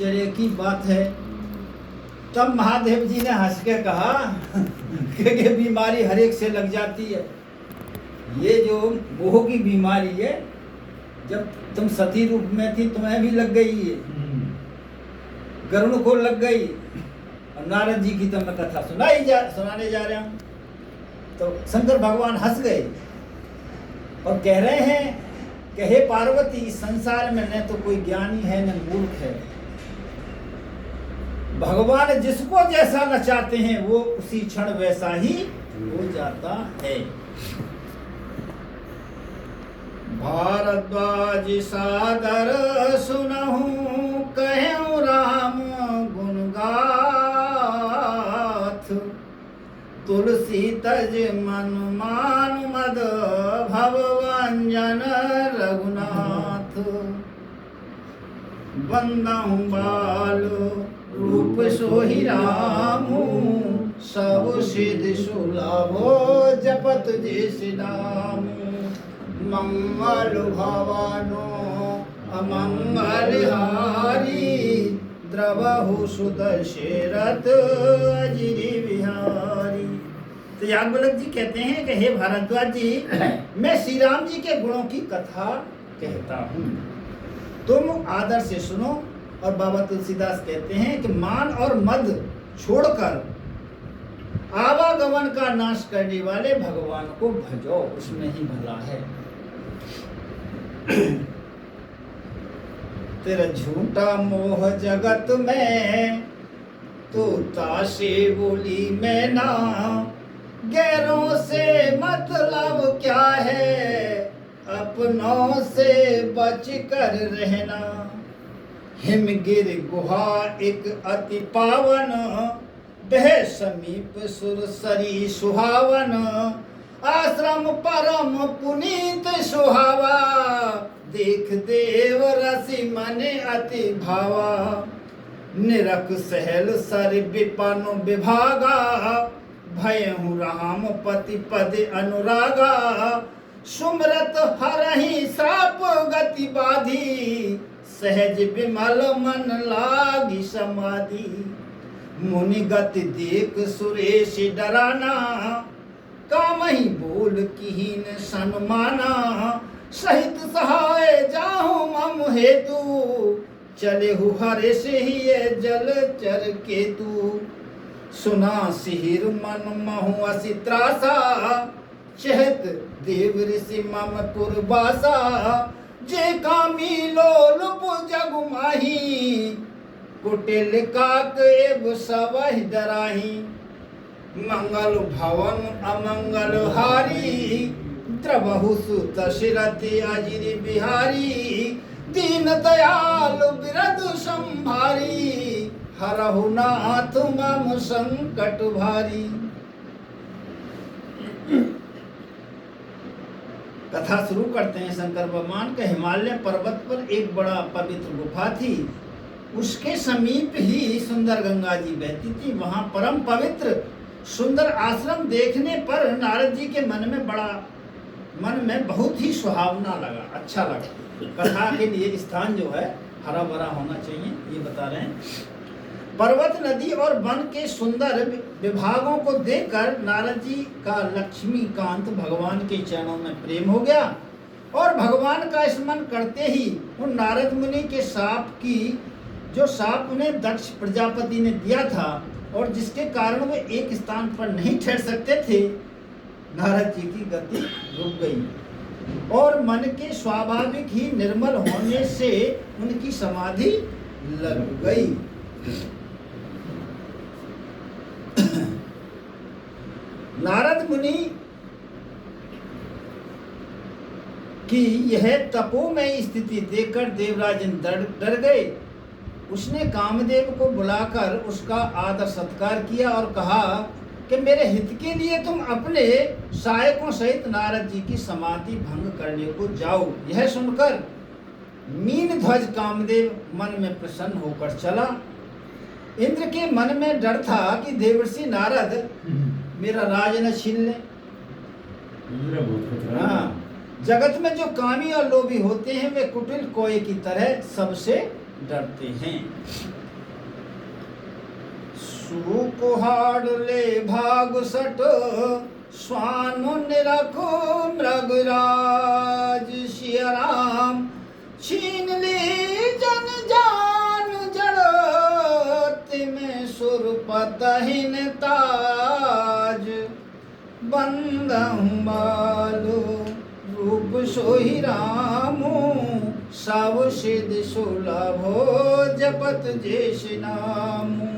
आश्चर्य की बात है। तब महादेव जी ने हंस के कहा कि बीमारी हर एक से लग जाती है। ये जो मोह की बीमारी है, जब तुम सती रूप में थी तुम्हें भी लग गई है, गरुड़ को लग गई, और नारद जी की तो मैं कथा सुनाने जा रहा हूँ। तो शंकर भगवान हंस गए और कह रहे हैं कि हे पार्वती, इस संसार में न तो कोई ज्ञानी है न मूर्ख है। भगवान जिसको जैसा नचाते हैं वो उसी क्षण वैसा ही हो जाता है। भारद्वाज सादर सुनहु कहूँ राम गुण गाथ, तुलसी तज मन मान मद भवभंजन रघुनाथ। बंदहु बाल रूप सोहि रामु, सब सिद्ध सुलभो जपत जैसे नाम। मंगल भवनो अमंगल हारी, द्रवहु सुदशरथ अजिरि बिहारी। तो याज्ञवल्क्य जी कहते हैं कि हे भारद्वाज जी, मैं श्री राम जी के गुणों की कथा कहता हूँ, तुम आदर से सुनो। और बाबा तुलसीदास कहते हैं कि मान और मद छोड़कर आवागमन का नाश करने वाले भगवान को भजो, उसमें ही भला है। तेरा झूठा मोह जगत में, तू ताशे बोली में ना, गैरों से मतलब क्या है, अपनों से बच कर रहना। हिमगिर गुहा एक अति पावन, बह समीप सुरसरी सुहावन। आश्रम परम पुनीत सुहावा, देख देव रसि मन अति भावा। निरख सहल सर विपन विभागा, भयहु राम पति पद अनुरागा। सुमरत हरहि श्राप गति बाधी, सहज विमल मन लागी समाधि। मुनि गति देख सुरेश डराना, काम ही बोल कीन सन्माना। सहित सहाय जाहु मम हेतु, चले हु हरे से ही जल चर केतु। सुना सिहिर मन महु असि त्रासा, चहत देव ऋषि मम पुरवासा। जे कामी लोलुप जग माही, कुटिल काक एव सबहि डराही। मंगल भवन अमंगल हारी, द्रवहु सुत दशरथि अजिरि बिहारी। दीन दयाल बिरद संभारी, हरहु नाथ मम संकट भारी। कथा शुरू करते हैं। शंकर भगवान के हिमालय पर्वत पर एक बड़ा पवित्र गुफा थी, उसके समीप ही सुंदर गंगा जी बहती थी। वहां परम पवित्र सुंदर आश्रम देखने पर नारद जी के मन में बहुत ही सुहावना लगा, अच्छा लगा। कथा के लिए स्थान जो है हरा भरा होना चाहिए, ये बता रहे हैं। पर्वत, नदी और वन के सुंदर विभागों को देखकर नारद जी का लक्ष्मीकांत भगवान के चरणों में प्रेम हो गया और भगवान का स्मरण करते ही उन नारद मुनि के जो साप उन्हें दक्ष प्रजापति ने दिया था और जिसके कारण वे एक स्थान पर नहीं ठहर सकते थे, नारद जी की गति रुक गई और मन के स्वाभाविक ही निर्मल होने से उनकी समाधि लग गई। नारद मुनि की यह तपोमय स्थिति देखकर देवराज डर गए। उसने कामदेव को बुलाकर उसका आदर सत्कार किया और कहा कि मेरे हित के लिए तुम अपने सहायकों सहित नारद जी की समाधि भंग करने को जाओ। यह सुनकर मीन ध्वज कामदेव मन में प्रसन्न होकर चला। इंद्र के मन में डर था कि देवर्षि नारद मेरा राज न छीन ले। हाँ, जगत में जो कामी और लोभी होते हैं वे कुटिल कोए की तरह सबसे डरते हैं। सुकुहाड़ ले भाग सट स्वानु निरखो मृगराज, सिया राम छीन ली जन जान जड़, तिमें सुरपतहिन ताज, बंदहु बालो रूप सोहि रामो, सब सिद्ध सुलभो जपत जेस नामु।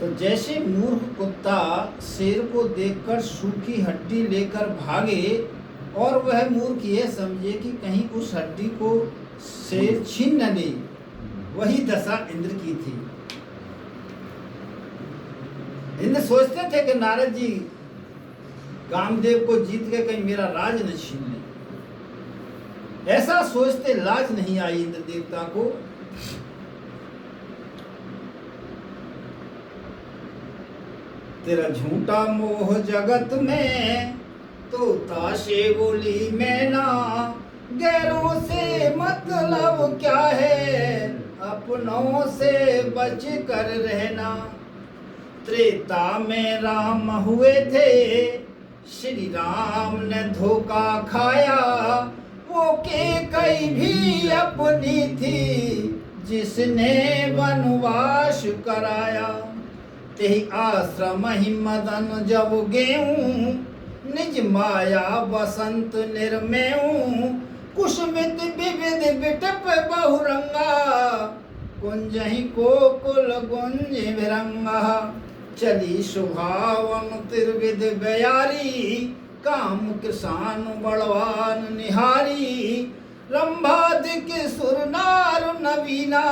तो जैसे मूर्ख कुत्ता शेर को देखकर सूखी हड्डी लेकर भागे और वह मूर्ख यह समझे कि कहीं उस हड्डी को शेर छीन न ले, वही दशा इंद्र की थी। इंद्र सोचते थे कि नारद जी कामदेव को जीत के कहीं मेरा राज न छीन ले। ऐसा सोचते लाज नहीं आई इंद्र देवता को। तेरा झूठा मोह जगत में, तो ताशे बोली मैना, गैरों से मतलब क्या है, अपनों से बच कर रहना। त्रेता में राम हुए थे, श्री राम ने धोखा खाया, वो के कई भी अपनी थी, जिसने वनवास कराया। तेहि आश्रम ही मदन जब गेऊं, निज माया बसंत निर्मेऊं, कुसुमित विविध बिटप बहुरंगा, कुंजहि कोकुल गुंज विरंगा। चली सुभावन त्रिविध बयारी, काम किसान बड़वान निहारी। रंभादिक सुरनार नवीना,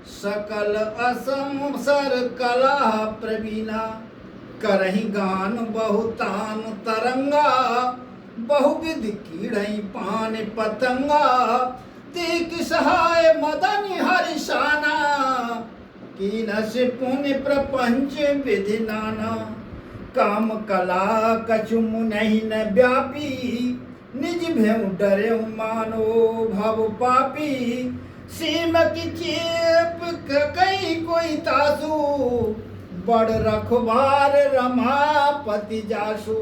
सकल असम सर कला प्रवीणा। करहि गान बहुतान तरंगा, बहुविध कीड़ई पान पतंगा। तीक सहाय मदन हरिशाना, कीनस पुण्य प्रपंच विधि नाना। काम कला कछु मुनहि न व्यापी, निज भेउ डरेउ मानो भव पापी। सीम की चेप कई कोई तासु, बड़ रखवार रमापति जासु।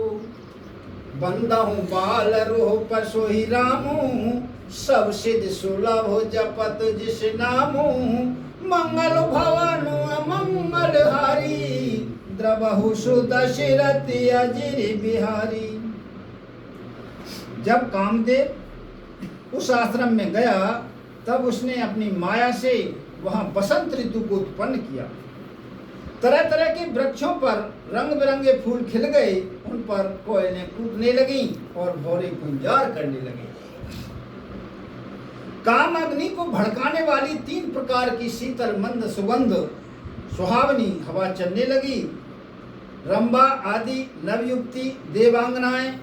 बंदहु बाल रूप सोहि रामू, सब सिद्ध सुलभ हो जपत जिस नामू। मंगल भवन मंगल हारी, द्रवहु सुदशरथ अजिर बिहारी। जब कामदेव उस आश्रम में गया, तब उसने अपनी माया से वहां बसंत ऋतु को उत्पन्न किया। तरह तरह के वृक्षों पर रंग बिरंगे फूल खिल गए, उन पर कोयलें कूदने लगी और भौरे गुंजार करने लगे। काम अग्नि को भड़काने वाली 3 प्रकार की शीतल मंद सुगंध सुहावनी हवा चलने लगी। रंभा आदि नवयुक्ति देवांगनाएं,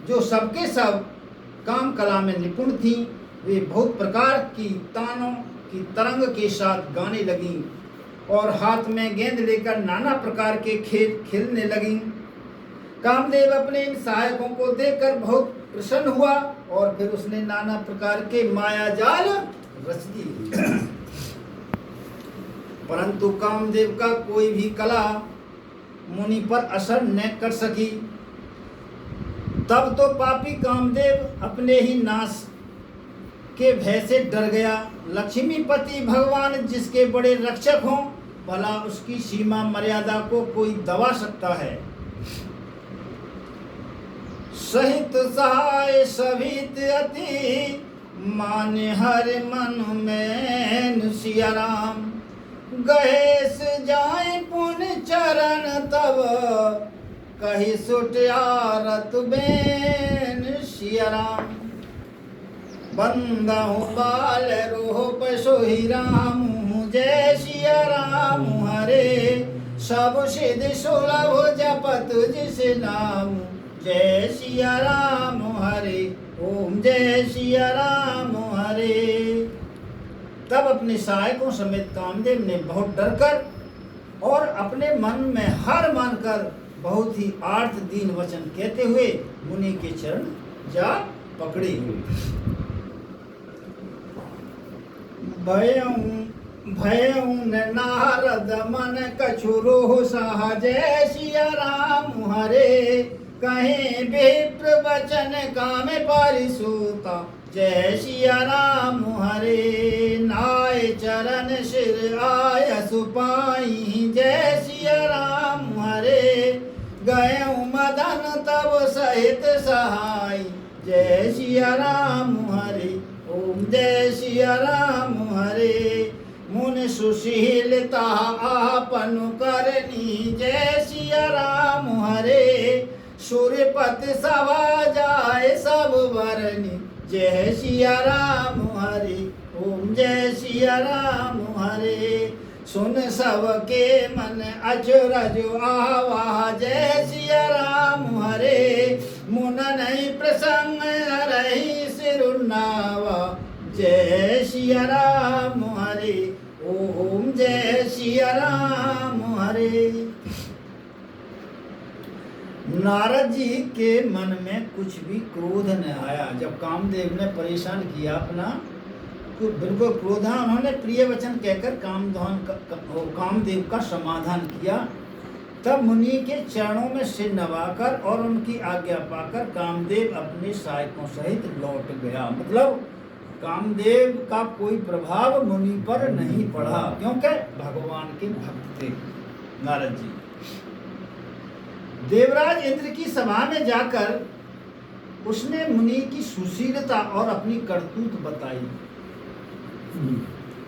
जो सबके सब काम कला में निपुण थीं, वे बहुत प्रकार की तानों की तरंग के साथ गाने लगीं और हाथ में गेंद लेकर नाना प्रकार के खेल खेलने लगीं। कामदेव अपने इन सहायकों को देखकर बहुत प्रसन्न हुआ और फिर उसने नाना प्रकार के माया जाल रच दिए। परंतु कामदेव का कोई भी कला मुनि पर असर न कर सकी। तब तो पापी कामदेव अपने ही नाश के भय से डर गया। लक्ष्मीपति भगवान जिसके बड़े रक्षक हों, भला उसकी सीमा मर्यादा को कोई दबा सकता है। सहित सहाय सभित अति, माने हर मन में सिया राम। गहेश जाए पुण्य चरण तब, कही सुटियारत बेन सिया राम। बंदहु बाल रूप सोहि राम, जय सिया राम हरे। सब सिद्ध सुलभ जपत जिस नाम, जय सिया राम हरे। ओम जय सिया राम हरे। तब अपने सहायकों समेत कामदेव ने बहुत डरकर और अपने मन में हार मानकर बहुत ही आर्त दीन वचन कहते हुए मुनि के चरण जा पकड़े। भयउ नारद मन कछुरो सहा जय सिया राम हरे कहे विप्र वचन काम परिसूता जय सिया राम हरे नाय चरण सिर आय सुपाई जय सिया राम हरे गय मदन तब सहित सहाय जय सिया राम हरे ओम जय सिया राम हरे मुन सुशीलता आपन करनी जय सिया राम हरे सूर्यपति सवा जाए सब वरनी जय सिया राम हरे ओम जय सिया राम हरे सुन सबके मन अचरज आवा जय सिया राम हरे मुन नहीं प्रसंग रही सिरुनावा जय सिया राम हरे ओम जय सिया राम हरे। नारद जी के मन में कुछ भी क्रोध न आया। जब कामदेव ने परेशान किया अपना तो बिल्कुल क्रोधा उन्होंने प्रिय वचन कहकर कामदेव का समाधान किया। तब मुनि के चरणों में सिर नवाकर और उनकी आज्ञा पाकर कामदेव अपने सहायकों सहित लौट गया। मतलब कामदेव का कोई प्रभाव मुनि पर नहीं पड़ा क्योंकि भगवान के भक्त थे नारद जी। देवराज इंद्र की सभा में जाकर उसने मुनि की सुशीलता और अपनी करतूत बताई।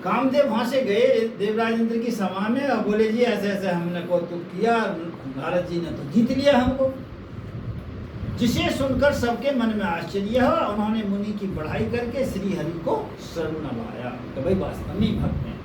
कामदेव वहां से गए देवराज इंद्र की सभा में और बोले जी ऐसे ऐसे हमने कौतुक किया, नारद जी ने तो जीत लिया हमको। जिसे सुनकर सबके मन में आश्चर्य हुआ। उन्होंने मुनि की बढ़ाई करके श्री हरि को शरण नवाया कि भाई वास्तव में भक्त हैं।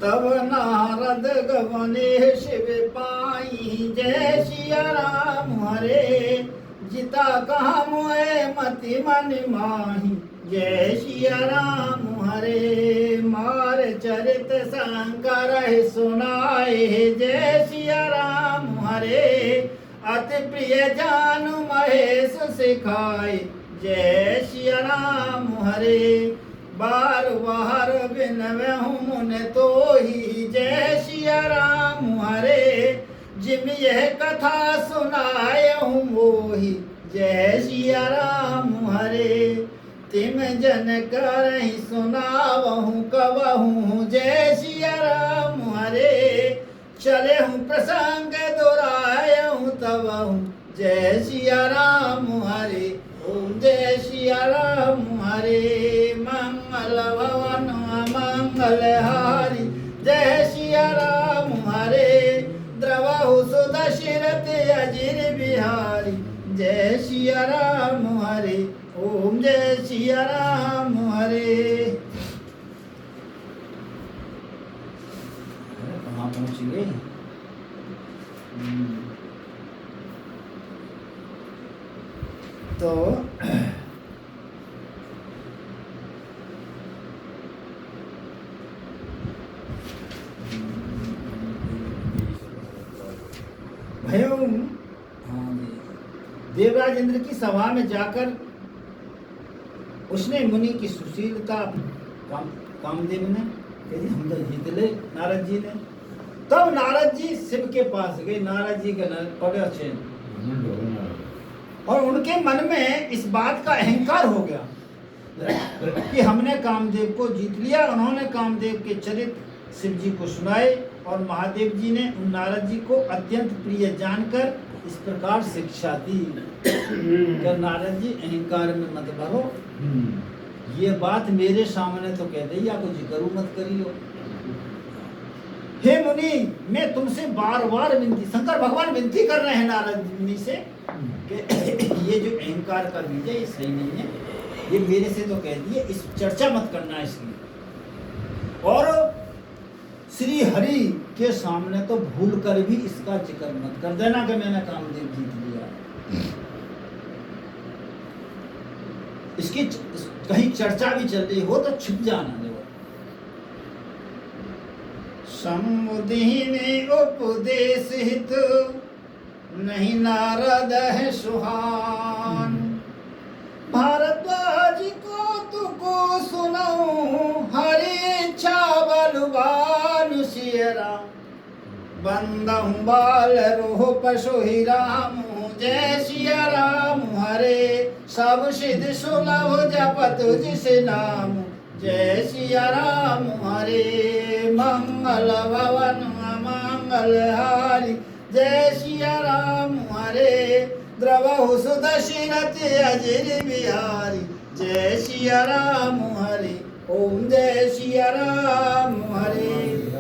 तब नारद गवने शिव पाई जय सिया राम हरे जिता कहा मोए मति मन माही जय सिया राम हरे मार चरित शंकर सुनाए जय सिया राम हरे अति प्रिय जानु महेश सिखाए जय सिया राम हरे बार बार बिनवहु मुन तो ही जय सिया राम हरे जिम यह कथा सुनायहु मोहि जय सिया राम हरे तिम जन करहि सुनावहु कबहु जय सिया राम हरे चले हूँ प्रसंग दोहरायहु तबहु जय सिया राम हरे ओम जय सिया राम हरे मंगल भवन मंगल हारी जय सिया राम हरे द्रवहु सुदशरथ अजिर बिहारी जय सिया राम हरे ओम जय सिया राम हरे। कहाँ पहुँच गए? तो देवराज इंद्र की सभा में जाकर उसने मुनि की सुशीलता कामदेव ने हम तो जीत ले नारद जी ने। तब नारद जी शिव के पास गए। नारद जी के पगे चेन और उनके मन में इस बात का अहंकार हो गया कि हमने कामदेव को जीत लिया। उन्होंने कामदेव के चरित्र शिव जी को सुनाए और महादेव जी ने उन नारद जी को अत्यंत प्रिय जानकर इस प्रकार शिक्षा दी कि नारद जी अहंकार में मत भरो, ये बात मेरे सामने तो कह दी, आपको जिक्र मत करियो। हे मुनि, मैं तुमसे बार बार विनती, शंकर भगवान विनती कर रहे हैं नारद मुनि से कि ये जो अहंकार का बीज है ये सही नहीं है, ये मेरे से तो कह दिए, इस चर्चा मत करना इसकी। और श्री हरि के सामने तो भूल कर भी इसका जिक्र मत कर देना कि मैंने कामदेव जीत लिया। इसकी कहीं चर्चा भी चल रही हो तो छिप जाना दो। समुदीने उपदेश हित नहीं नारद है सुहान, भारद्वाज को राम। बंदहु बाल रूप सोहि राम, जय सिया राम हरे। सब सिद्ध सुलभ जपत जिस नाम, जय सिया राम हरे। मंगल भवन मंगल हारी, जय सिया राम हरे। द्रवहु सुदशरथ अजिर बिहारी, जय सिया राम हरे। ओम जय सिया राम हरे।